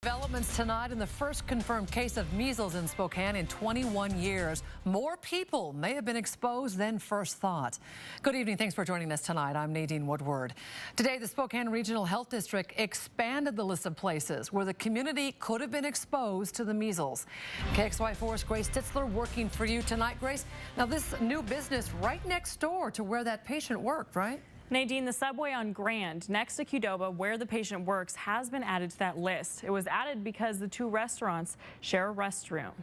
Developments tonight in the first confirmed case of measles in Spokane in 21 years. More people may have been exposed than first thought. Good evening. Thanks for joining us tonight. I'm Nadine Woodward. Today, the Spokane Regional Health District expanded the list of places where the community could have been exposed to the measles. KXLY4's Grace Ditzler working for you tonight. Grace, now this new business right next door to where that patient worked, right? Nadine, the subway on Grand, next to Qdoba, where the patient works, has been added to that list. It was added because the two restaurants share a restroom.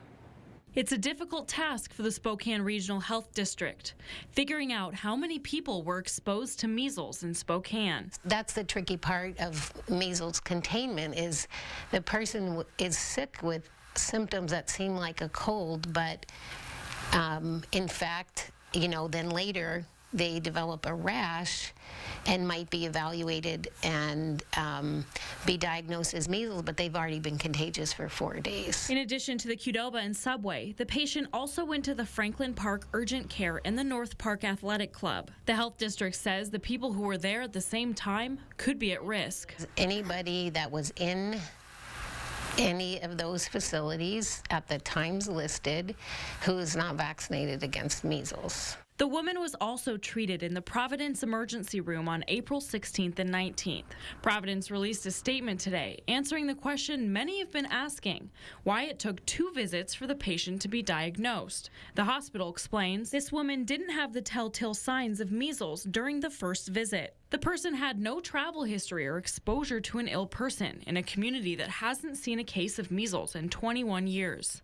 It's a difficult task for the Spokane Regional Health District, figuring out how many people were exposed to measles in Spokane. That's the tricky part of measles containment, is the person is sick with symptoms that seem like a cold, but in fact, then later they develop a rash and might be evaluated and be diagnosed as measles, but they've already been contagious for 4 days. In addition to the Qdoba and subway, the patient also went to the Franklin Park Urgent Care and the North Park Athletic Club. The health district says the people who were there at the same time could be at risk. Anybody that was in any of those facilities at the times listed who is not vaccinated against measles. The woman was also treated in the Providence emergency room on April 16th and 19th. Providence released a statement today answering the question many have been asking, why it took 2 visits for the patient to be diagnosed. The hospital explains this woman didn't have the telltale signs of measles during the first visit. The person had no travel history or exposure to an ill person in a community that hasn't seen a case of measles in 21 years.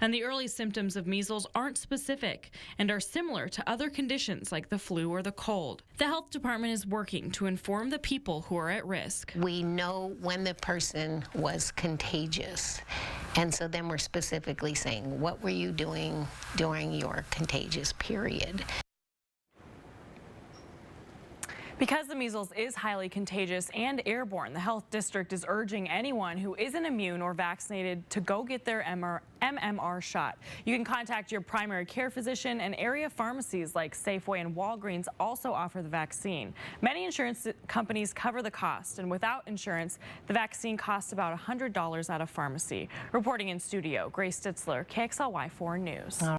And the early symptoms of measles aren't specific and are similar to other conditions like the flu or the cold. The health department is working to inform the people who are at risk. We know when the person was contagious, and so then we're specifically saying, what were you doing during your contagious period? Because the measles is highly contagious and airborne, the health district is urging anyone who isn't immune or vaccinated to go get their MMR shot. You can contact your primary care physician, and area pharmacies like Safeway and Walgreens also offer the vaccine. Many insurance companies cover the cost, and without insurance, the vaccine costs about $100 at a pharmacy. Reporting in studio, Grace Ditzler, KXLY4 News.